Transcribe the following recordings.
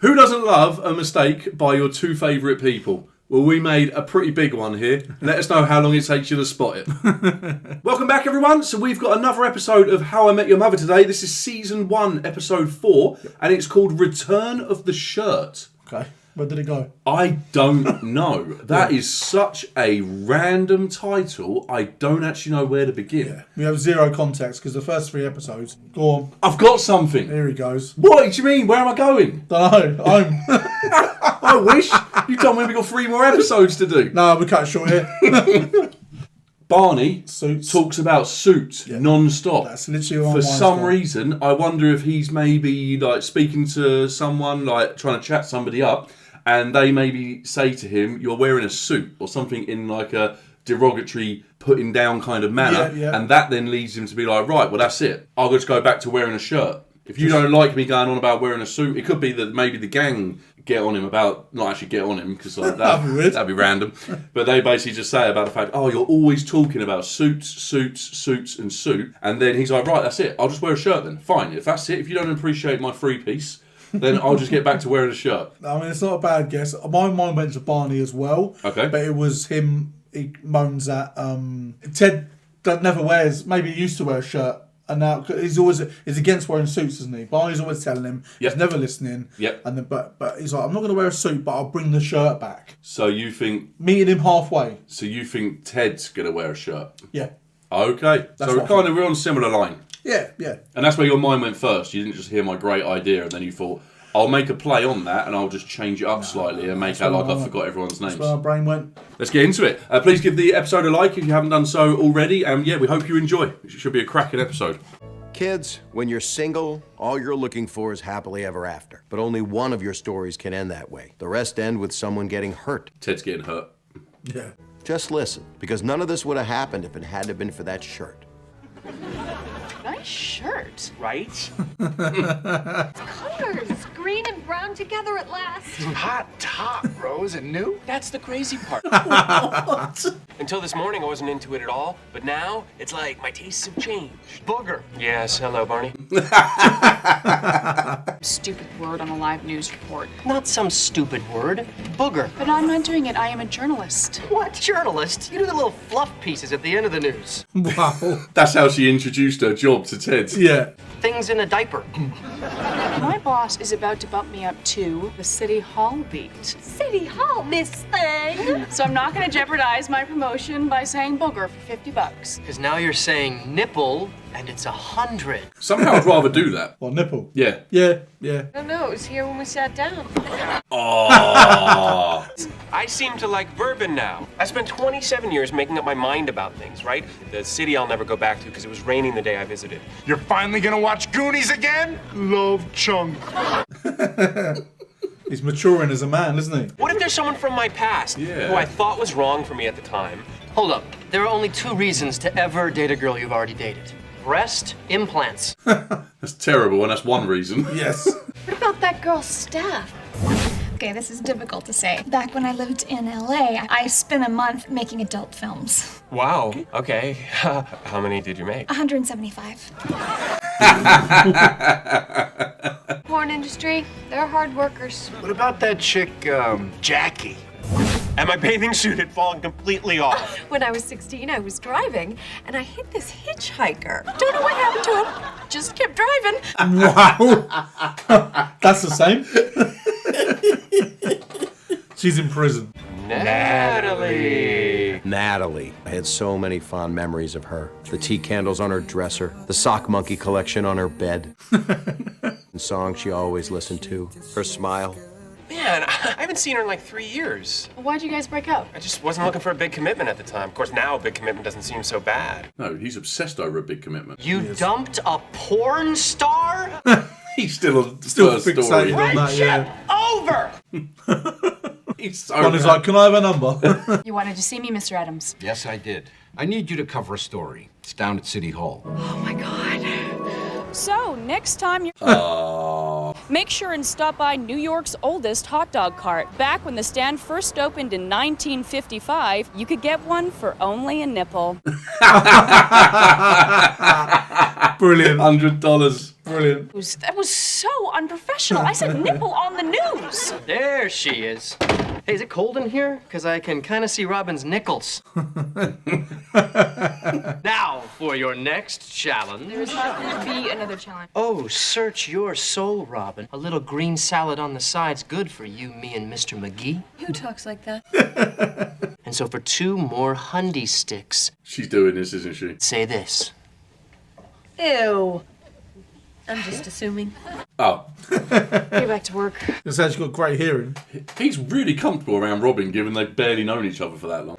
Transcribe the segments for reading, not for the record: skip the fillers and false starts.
Who doesn't love a mistake by your two favourite people? Well, we made a pretty big one here. Let us know how long it takes you to spot it. Welcome back, everyone. So we've got another episode of How I Met Your Mother today. This is Season 1, Episode 4, and it's called Return of the Shirt. Okay. Where did it go? I don't know. That is such a random title. I don't actually know where to begin. Yeah. We have zero context because the first 3 episodes. Go on. I've got something. Here he goes. What do you mean? Where am I going? Don't know. I wish. You told me we've got 3 more episodes to do. No, we cut it short here. Barney Suits. talks about Suits non-stop. That's literally on For some reason, I wonder if he's maybe like speaking to someone, like trying to chat somebody up, and they maybe say to him, "You're wearing a suit," or something in like a derogatory, putting down kind of manner, and that then leads him to be like, "Right, well that's it. I'll just go back to wearing a shirt." If you don't like me going on about wearing a suit, it could be that maybe the gang get on him about, not actually get on him, because like, that'd be random. But they basically just say about the fact, oh, you're always talking about suits, and suit. And then he's like, right, that's it. I'll just wear a shirt then. Fine. If that's it, if you don't appreciate my 3-piece, then I'll just get back to wearing a shirt. I mean, it's not a bad guess. My mind went to Barney as well. Okay. But it was him, he moans that Ted never wears, maybe he used to wear a shirt. And now he's against wearing suits, isn't he? Barney's always telling him he's never listening. Yep. And then, but he's like, I'm not going to wear a suit, but I'll bring the shirt back. So you think Meeting him halfway. So you think Ted's gonna wear a shirt? Yeah. Okay. So we're on a similar line. Yeah. And that's where your mind went first. You didn't just hear my great idea and then you thought, I'll make a play on that and I'll just change it up slightly and make out like I forgot everyone's names. That's where my brain went. Let's get into it. Please give the episode a like if you haven't done so already. And we hope you enjoy. It should be a cracking episode. Kids, when you're single, all you're looking for is happily ever after. But only one of your stories can end that way. The rest end with someone getting hurt. Ted's getting hurt. Yeah. Just listen, because none of this would have happened if it hadn't been for that shirt. Nice shirt. Right? Colors, green and brown together at last. Hot top, Rose, and new? That's the crazy part. What? Until this morning, I wasn't into it at all, but now it's like my tastes have changed. Booger. Yes, hello, Barney. Stupid word on a live news report. Not some stupid word. Booger. But I'm not doing it. I am a journalist. What? Journalist? You do the little fluff pieces at the end of the news. Wow. That's how she introduced her job to Ted. Yeah. Things in a diaper. My boss is about to bump me up to the City Hall beat. City Hall, Miss Thing. So I'm not going to jeopardize my promotion by saying booger for $50. Because now you're saying nipple, and it's 100. Somehow I'd rather do that. Well, nipple. Yeah. Yeah. I don't know. It was here when we sat down. Oh. I seem to like bourbon now. I spent 27 years making up my mind about things, right? The city I'll never go back to because it was raining the day I visited. You're finally gonna watch Goonies again? Love Chunk. He's maturing as a man, isn't he? What if there's someone from my past who I thought was wrong for me at the time? Hold up. There are only 2 reasons to ever date a girl you've already dated. Breast implants. That's terrible, and that's one reason. Yes. What about that girl's staff? Okay, this is difficult to say. Back when I lived in LA, I spent a month making adult films. Wow, okay. How many did you make? 175. Porn industry, they're hard workers. What about that chick, Jackie? And my bathing suit had fallen completely off. When I was 16, I was driving, and I hit this hitchhiker. Don't know what happened to him. Just kept driving. Wow. That's the same. She's in prison. Natalie. I had so many fond memories of her. The tea candles on her dresser, the sock monkey collection on her bed, the song she always listened to, her smile. Man, I haven't seen her in like 3 years. Why'd you guys break up? I just wasn't looking for a big commitment at the time. Of course, now a big commitment doesn't seem so bad. No, he's obsessed over a big commitment. You dumped a porn star? He's still fixated story. on that, yeah. Over! He's so Barney's like, can I have a number? You wanted to see me, Mr. Adams. Yes, I did. I need you to cover a story. It's down at City Hall. Oh my God. So, next time you make sure and stop by New York's oldest hot dog cart. Back when the stand first opened in 1955, you could get one for only a nipple. Brilliant. $100. Brilliant. That was so unprofessional. I said nipple on the news. There she is. Hey, is it cold in here? Because I can kind of see Robin's nickels. Now, for your next challenge. There's not going to be another challenge. Oh, search your soul, Robin. A little green salad on the side's good for you, me, and Mr. McGee. Who talks like that? And so for 2 more Hundy sticks, She's doing this, isn't she? say this. Ew. I'm just assuming. Oh, Get back to work. This has got great hearing. he's really comfortable around Robin, given they've barely known each other for that long.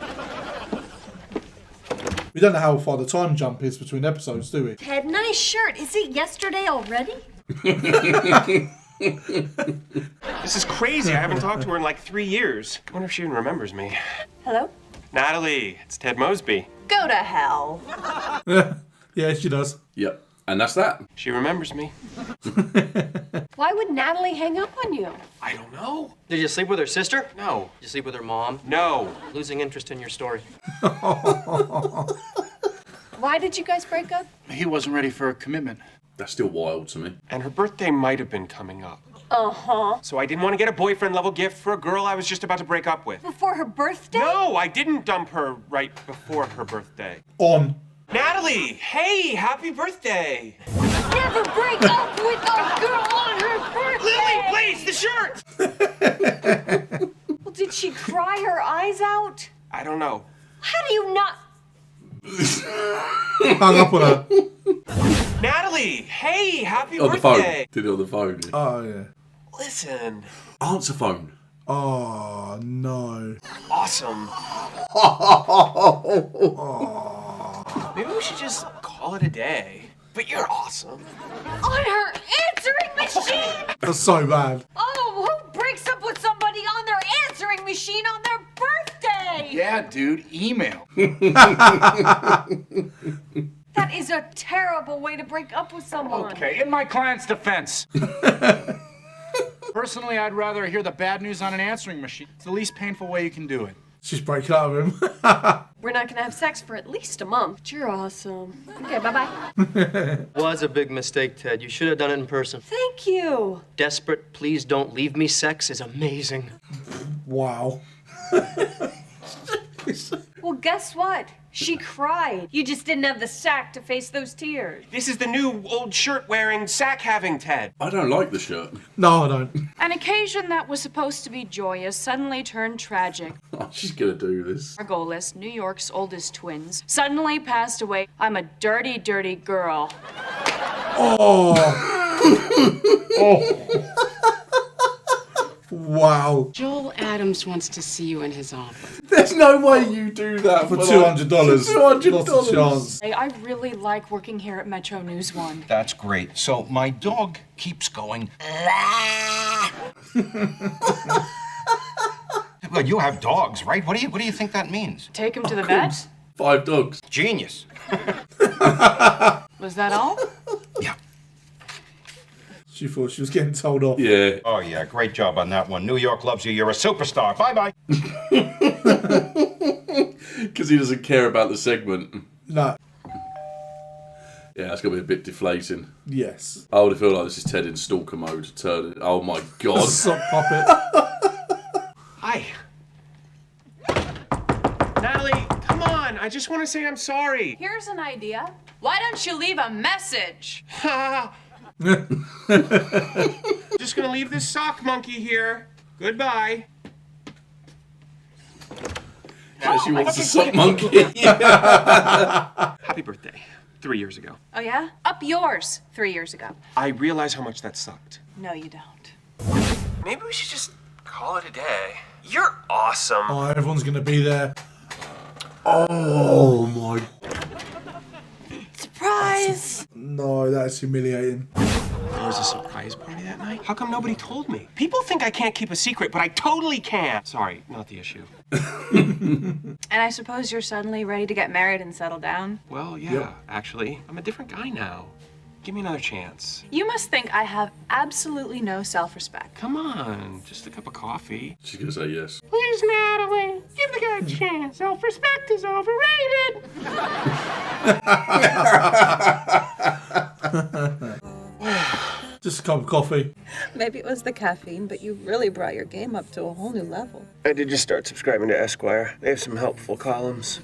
We don't know how far the time jump is between episodes, do we? Ted, nice shirt. Is it yesterday already? This is crazy. I haven't talked to her in like 3 years. I wonder if she even remembers me. Hello? Natalie, it's Ted Mosby. Go to hell. Yeah, she does. Yep. And that's that. She remembers me. Why would Natalie hang up on you? I don't know. Did you sleep with her sister? No. Did you sleep with her mom? No. Losing interest in your story. Why did you guys break up? He wasn't ready for a commitment. That's still wild to me. And her birthday might have been coming up. Uh-huh. So I didn't want to get a boyfriend-level gift for a girl I was just about to break up with. Before her birthday? No, I didn't dump her right before her birthday. On. Natalie, hey, happy birthday. Never break up with a girl on her birthday! Lily, please, the shirt. Well, did she cry her eyes out? I don't know. How do you not... Hung up on her. Natalie, hey, happy On the phone. birthday. Did it on the phone. Yeah. Oh, yeah. Listen, Answer phone. Oh, no. awesome. Maybe we should just call it a day. But you're awesome. On her answering machine! That's so bad. Oh, who breaks up with somebody on their answering machine on their birthday? Yeah, dude, email. That is a terrible way to break up with someone. Okay, in my client's defense. Personally, I'd rather hear the bad news on an answering machine. It's the least painful way you can do it. She's breaking up with him. We're not gonna have sex for at least a month. But you're awesome. Okay, bye-bye. Was a big mistake, Ted. You should have done it in person. Thank you. Desperate, please don't leave me sex is amazing. Wow. Well, guess what? She cried. You just didn't have the sack to face those tears. This is the new old shirt-wearing, sack-having Ted. I don't like the shirt. No, I don't. An occasion that was supposed to be joyous suddenly turned tragic. Oh, she's gonna do this. Our goalless, New York's oldest twins, suddenly passed away. I'm a dirty, dirty girl. Oh. Oh. Wow. Joel Adams wants to see you in his office. There's no way you do that For like, $200. $200. Not a chance. Hey, I really like working here at Metro News 1. That's great. So my dog keeps going. Well, you have dogs, right? What do you think that means? Take him to the vet? 5 dogs. Genius. Was that all? Yeah. She thought she was getting told off. Yeah. Oh, yeah, great job on that one. New York loves you. You're a superstar. Bye-bye. Because he doesn't care about the segment. No. Yeah, that's gonna be a bit deflating. Yes. I would feel like this is Ted in stalker mode. Turn it. Oh my god. Sock puppet. Hi. Natalie, come on. I just want to say I'm sorry. Here's an idea. Why don't you leave a message? Just gonna leave this sock monkey here. Goodbye. Yeah, she wants a sock monkey. Happy birthday. 3 years ago. Oh, yeah? Up yours 3 years ago. I realize how much that sucked. No, you don't. Maybe we should just call it a day. You're awesome. Oh, everyone's going to be there. Oh, my. Surprise! No, that's humiliating. There was a surprise party that night? How come nobody told me? People think I can't keep a secret, but I totally can. Sorry, not the issue. And I suppose you're suddenly ready to get married and settle down? Well, yeah, actually. I'm a different guy now. Give me another chance. You must think I have absolutely no self-respect. Come on, just a cup of coffee. She's gonna say yes. Please, Natalie, give the guy a chance. Self-respect is overrated. Just a cup of coffee. Maybe it was the caffeine, but you really brought your game up to a whole new level. I did just start subscribing to Esquire. They have some helpful columns.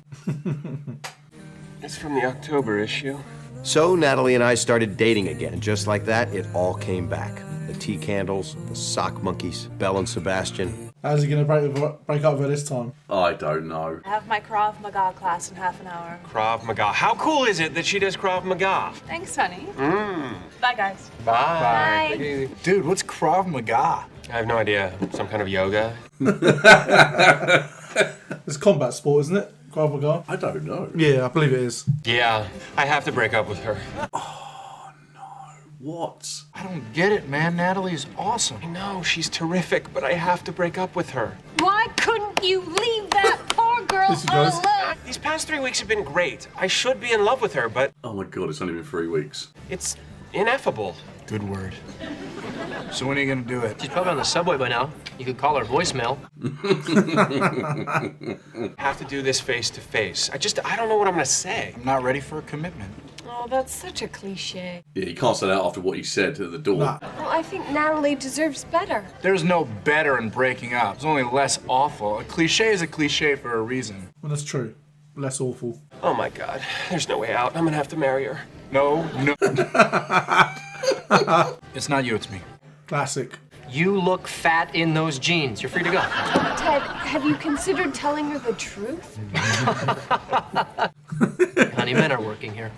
It's from the October issue. So Natalie and I started dating again. Just like that, it all came back. The tea candles, the sock monkeys, Belle and Sebastian. How's he going to break up with her this time? I don't know. I have my Krav Maga class in half an hour. Krav Maga. How cool is it that she does Krav Maga? Thanks, honey. Bye, guys. Bye. Bye. Dude, what's Krav Maga? I have no idea. Some kind of yoga? It's combat sport, isn't it? Krav Maga? I don't know. Yeah, I believe it is. Yeah, I have to break up with her. What? I don't get it, man. Natalie's awesome. I know, she's terrific, but I have to break up with her. Why couldn't you leave that poor girl This goes. alone? These past 3 weeks have been great. I should be in love with her, but Oh my god, it's only been 3 weeks. it's ineffable. Good word. So when are you gonna do it? She's probably on the subway by now. You could call her voicemail. Have to do this face to face. I don't know what I'm gonna say. I'm not ready for a commitment. Oh, that's such a cliche. Yeah, you can't say that after what you said at the door. Nah. Well, I think Natalie deserves better. There's no better in breaking up. It's only less awful. A cliche is a cliche for a reason. Well, that's true. Less awful. Oh my god, there's no way out. I'm gonna have to marry her. No. It's not you, it's me. Classic. You look fat in those jeans. You're free to go. Ted, have you considered telling her the truth? Honey, men are working here.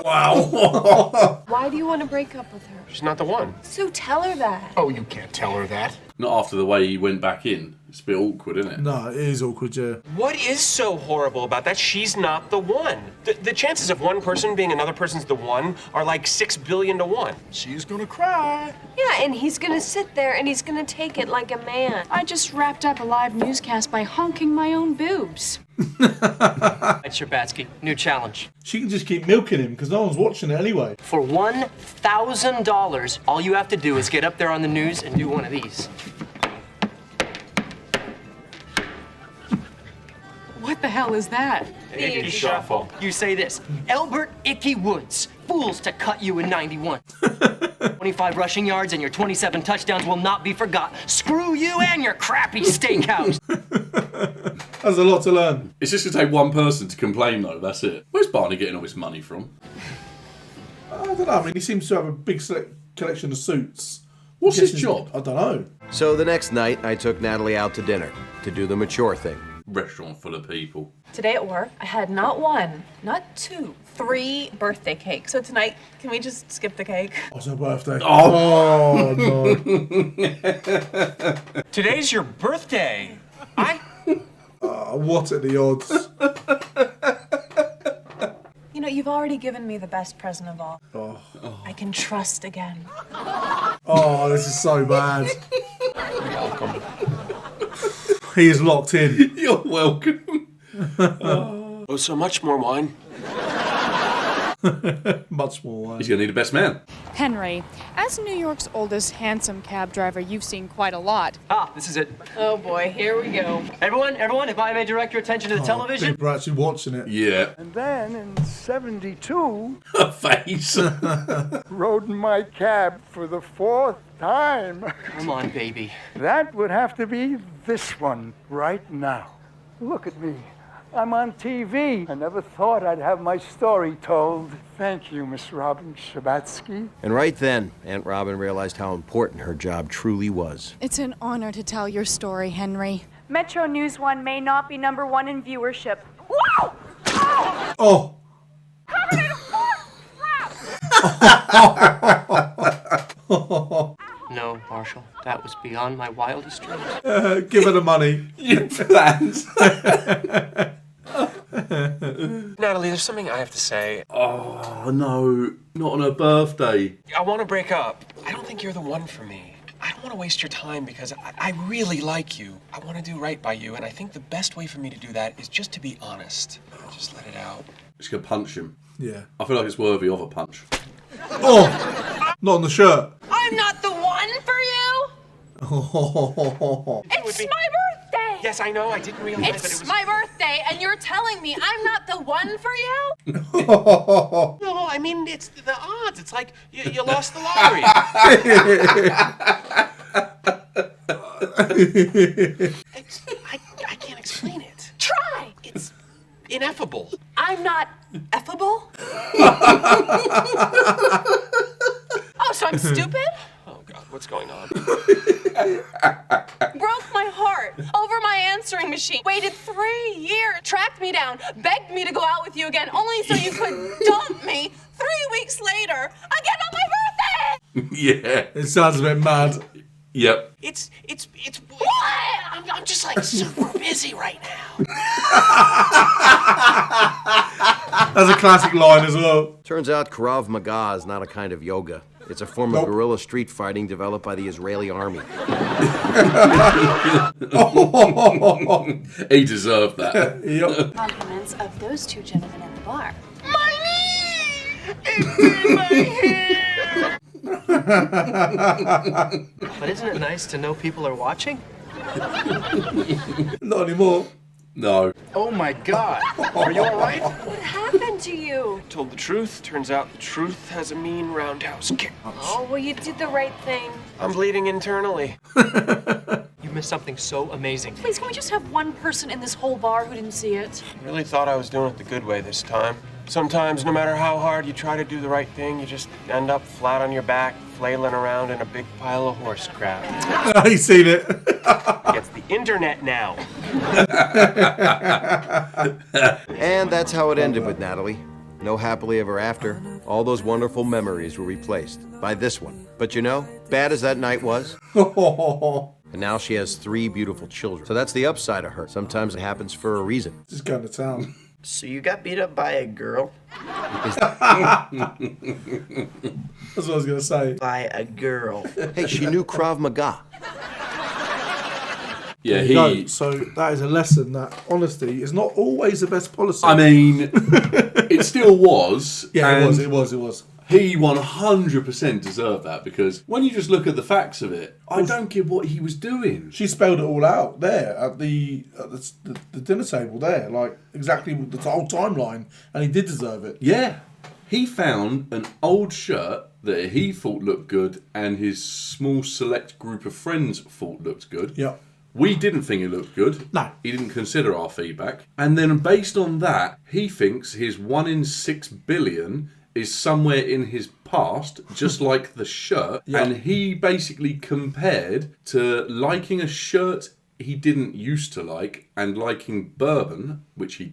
Wow. Why do you want to break up with her? She's not the one. So tell her that. Oh, you can't tell her that. Not after the way he went back in. It's a bit awkward, isn't it? No, it is awkward, yeah. What is so horrible about that? She's not the one. The chances of one person being another person's the one are like 6 billion to 1. She's gonna cry. Yeah, and he's gonna sit there and he's gonna take it like a man. I just wrapped up a live newscast by honking my own boobs. Right, Sherbatsky, new challenge. She can just keep milking him because no one's watching it anyway. For $1,000, all you have to do is get up there on the news and do one of these. What the hell is that? Icky shuffle. You say this, Albert Icky Woods, fools to cut you in 91. 25 rushing yards and your 27 touchdowns will not be forgot. Screw you and your crappy steakhouse. There's a lot to learn. It's just going to take one person to complain, though. That's it. Where's Barney getting all his money from? I don't know. I mean, he seems to have a big collection of suits. What's his job? I don't know. So the next night, I took Natalie out to dinner to do the mature thing. Restaurant full of people. Today at work, I had not one, not two, 3 birthday cakes. So tonight, can we just skip the cake? Oh, it's her birthday. Oh, no. Today's your birthday. What are the odds? You know, you've already given me the best present of all. Oh. I can trust again. Oh, this is so bad. He is locked in. You're welcome. Oh, so much more wine. Much more wine. He's going to need a best man. Henry, as New York's oldest handsome cab driver, you've seen quite a lot. Ah, this is it. Oh boy, here we go. Everyone, if I may direct your attention to the television. People are actually watching it. Yeah. And then in 72, Face. rode in my cab for the 4th time. Come on, baby. That would have to be this one right now. Look at me. I'm on TV. I never thought I'd have my story told. Thank you, Miss Robin Sherbatsky. And right then, Aunt Robin realized how important her job truly was. It's an honor to tell your story, Henry. Metro News 1 may not be #1 in viewership. Wow! Oh! How did it work? No, Marshall, that was beyond my wildest dreams. Give her the money. You planned. Natalie, there's something I have to say. Oh, no. Not on her birthday. I want to break up. I don't think you're the one for me. I don't want to waste your time because I really like you. I want to do right by you, and I think the best way for me to do that is just to be honest. Just let it out. She's going to punch him. Yeah. I feel like it's worthy of a punch. Oh! Not on the shirt. I'm not the one for you! Oh. It's my birthday! Yes, I know. I didn't realize that it It's was... my birthday, and you're telling me I'm not the one for you? No, I mean, it's the odds. It's like you lost the lottery. I can't explain it. Try! It's ineffable. I'm not effable? Oh, so I'm stupid? Oh, God, what's going on? Broke my heart over my answering machine. Waited 3 years, tracked me down, begged me to go out with you again, only so you could dump me 3 weeks later, again on my birthday! Yeah. It sounds a bit mad. Yep. It's I'm just like super busy right now. That's a classic line as well. Turns out Krav Maga is not a kind of yoga. It's a form of guerrilla street fighting developed by the Israeli army. He deserved that. Yep. Compliments of those two gentlemen at the bar. My knee! It's in my hair! But isn't it nice to know people are watching? Not anymore. No. Oh my God. Are you all right? What happened to you? Told the truth. Turns out the truth has a mean roundhouse kick. Oh, well, you did the right thing. I'm bleeding internally. You missed something so amazing. Please, can we just have one person in this whole bar who didn't see it? I really thought I was doing it the good way this time. Sometimes, no matter how hard you try to do the right thing, you just end up flat on your back, flailing around in a big pile of horse crap. He's seen it. It's the internet now. And that's how it ended with Natalie. No happily ever after. All those wonderful memories were replaced by this one. But you know, bad as that night was, and now she has 3 beautiful children. So that's the upside of her. Sometimes it happens for a reason. Just going to town. So you got beat up by a girl? That's what I was going to say. By a girl. Hey, she knew Krav Maga. Yeah, There you go. So that is a lesson that honesty is not always the best policy. I mean, it still was. Yeah, and it was. He 100% deserved that, because when you just look at the facts of it, I don't get what he was doing. She spelled it all out there at the dinner table there, like exactly the whole timeline, and he did deserve it. Yeah. He found an old shirt that he thought looked good and his small select group of friends thought looked good. Yeah. We didn't think it looked good. No. He didn't consider our feedback. And then based on that, he thinks his 1 in 6 billion is somewhere in his past, just like the shirt. Yeah. And he basically compared to liking a shirt he didn't used to like and liking bourbon, which he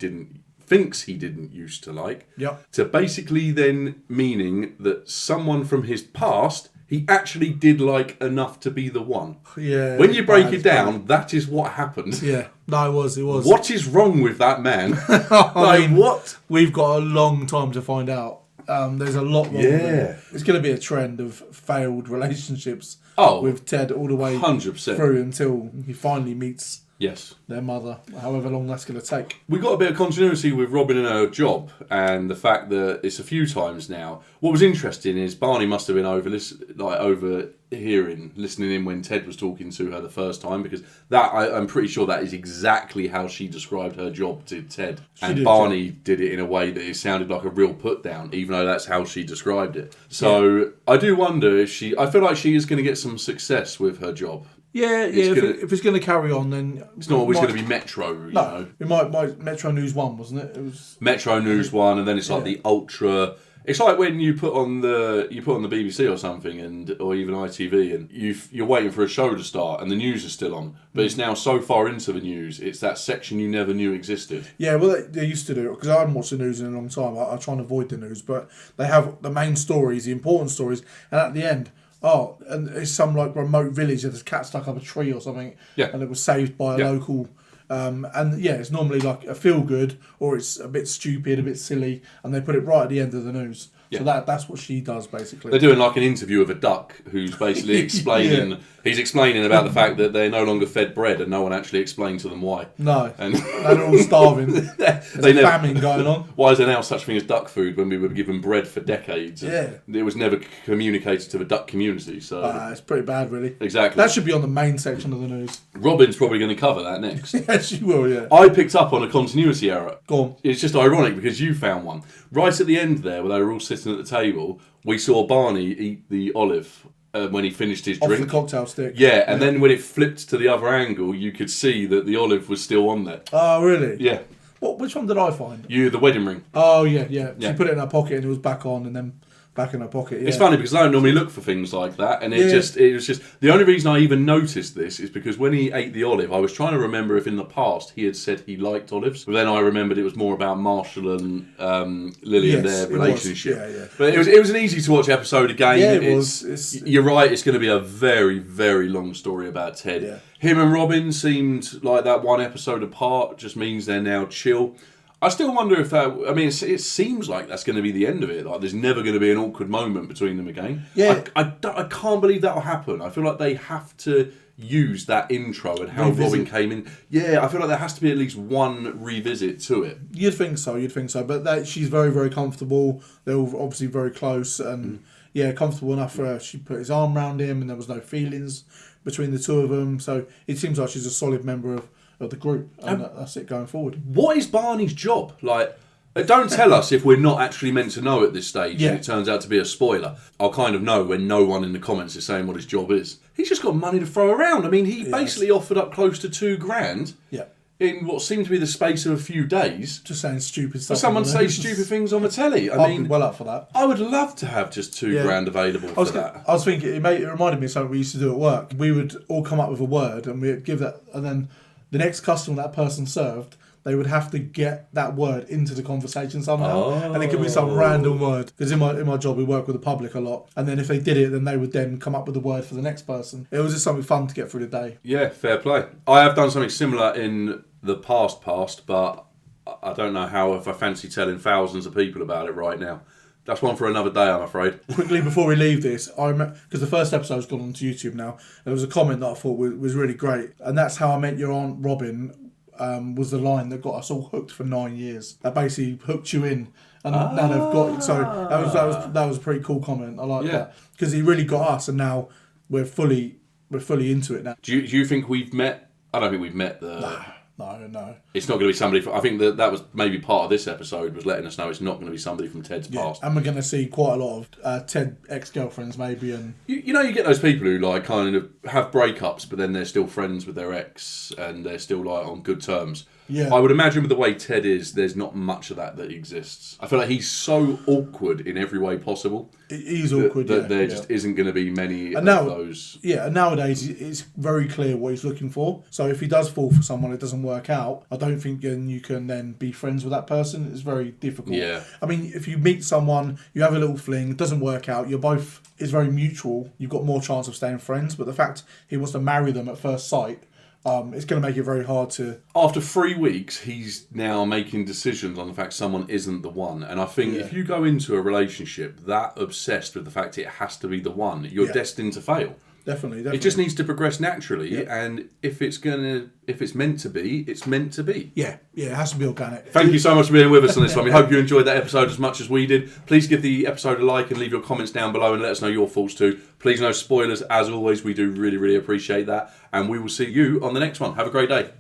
thinks he didn't used to like, Yep. to basically then meaning that someone from his past he actually did like enough to be the one. Yeah. When you break it down, that is what happened. Yeah. No, it was. What is wrong with that man? I mean, what? We've got a long time to find out. There's a lot wrong with it. It's going to be a trend of failed relationships with Ted all the way 100%. through until he finally meets Yes. their mother, however long that's going to take. We got a bit of continuity with Robin and her job, and the fact that it's a few times now. What was interesting is Barney must have been overhearing, listening in when Ted was talking to her the first time, because that I'm pretty sure that is exactly how she described her job to Ted, and Barney did it in a way that it sounded like a real put down, even though that's how she described it. So I do wonder if I feel like she is going to get some success with her job. Yeah. If it's going to carry on, then it's not always going to be Metro. You know. It might Metro News 1, wasn't it? It was Metro News 1, and then it's like the Ultra. It's like when you put on the BBC or something, or even ITV, and you're waiting for a show to start, and the news is still on, but it's now so far into the news, it's that section you never knew existed. Yeah, well, they used to do it, because I haven't watched the news in a long time. I try and avoid the news, but they have the main stories, the important stories, and at the end, and it's some like remote village that there's a cat stuck up a tree or something, and it was saved by a local. It's normally like a feel good, or it's a bit stupid, a bit silly, and they put it right at the end of the news. Yeah. So that's what she does basically. They're doing like an interview of a duck who's basically explaining. Yeah. He's explaining about the fact that they're no longer fed bread, and no one actually explained to them why. No, and they're all starving. There's a famine going on. Why is there now such thing as duck food when we were given bread for decades? And it was never communicated to the duck community. So it's pretty bad, really. Exactly. That should be on the main section of the news. Robin's probably going to cover that next. Yes, she will. Yeah. I picked up on a continuity error. Go on. It's just ironic because you found one. Right at the end there, where they were all sitting at the table, we saw Barney eat the olive when he finished his Off drink. the cocktail stick. Yeah, and then when it flipped to the other angle, you could see that the olive was still on there. Oh, really? Yeah. Which one did I find? The wedding ring. Oh, yeah. She Yeah. put it in her pocket and it was back on and then back in her pocket. Yeah. It's funny because I don't normally look for things like that, and it was just the only reason I even noticed this is because when he ate the olive, I was trying to remember if in the past he had said he liked olives, but then I remembered it was more about Marshall and Lily and their relationship. Yeah. But it was an easy to watch episode again. Yeah, it was. You're right. It's going to be a very, very long story about Ted. Yeah. Him and Robin seemed like that one episode apart. Just means they're now chill. I still wonder if that. I mean, it seems like that's going to be the end of it. Like, there's never going to be an awkward moment between them again. Yeah. I can't believe that'll happen. I feel like they have to use that intro and how Robin came in. Yeah, I feel like there has to be at least one revisit to it. You'd think so. But she's very, very comfortable. They're all obviously very close and comfortable enough for her. She put his arm around him and there was no feelings between the two of them. So it seems like she's a solid member of the group, and that's it going forward. What is Barney's job? Like, don't tell us if we're not actually meant to know at this stage, and it turns out to be a spoiler. I'll kind of know when no one in the comments is saying what his job is. He's just got money to throw around. I mean, he basically offered up close to $2,000 in what seemed to be the space of a few days. Just saying stupid stuff. For someone to say stupid things on the telly. I mean, be well up for that. I would love to have just $2,000 available for that. I was thinking, it reminded me of something we used to do at work. We would all come up with a word, and we'd give that, and then the next customer that person served, they would have to get that word into the conversation somehow, and it could be some random word. Because in my job, we work with the public a lot, and then if they did it, then they would then come up with a word for the next person. It was just something fun to get through the day. Yeah, fair play. I have done something similar in the past, but I don't know if I fancy telling thousands of people about it right now. That's one for another day, I'm afraid. Quickly before we leave this, I remember, because the first episode's gone onto YouTube now, there was a comment that I thought was really great, and that's how I met your Aunt Robin. Was the line that got us all hooked for 9 years. That basically hooked you in, and now they've got. So that was a pretty cool comment. I like that because he really got us, and now we're fully into it now. Do you think we've met? I don't think we've met the. No. It's not going to be somebody from... I think that was maybe part of this episode, was letting us know it's not going to be somebody from Ted's past. And we're going to see quite a lot of Ted ex-girlfriends maybe. And you know, you get those people who like kind of have breakups, but then they're still friends with their ex and they're still like on good terms. Yeah. I would imagine with the way Ted is, there's not much of that exists. I feel like he's so awkward in every way possible. He's awkward, that there just isn't going to be many of those. Yeah, and nowadays it's very clear what he's looking for. So if he does fall for someone, it doesn't work out, I don't think you can then be friends with that person. It's very difficult. Yeah. I mean, if you meet someone, you have a little fling, it doesn't work out, it's very mutual, you've got more chance of staying friends. But the fact he wants to marry them at first sight, it's going to make it very hard to... After 3 weeks, he's now making decisions on the fact someone isn't the one. And I think if you go into a relationship that obsessed with the fact it has to be the one, you're destined to fail. Definitely. It just needs to progress naturally, and if it's meant to be, it's meant to be. Yeah, it has to be organic. Thank you so much for being with us on this one. We hope you enjoyed that episode as much as we did. Please give the episode a like and leave your comments down below and let us know your thoughts too. Please no spoilers, as always. We do really, really appreciate that, and we will see you on the next one. Have a great day.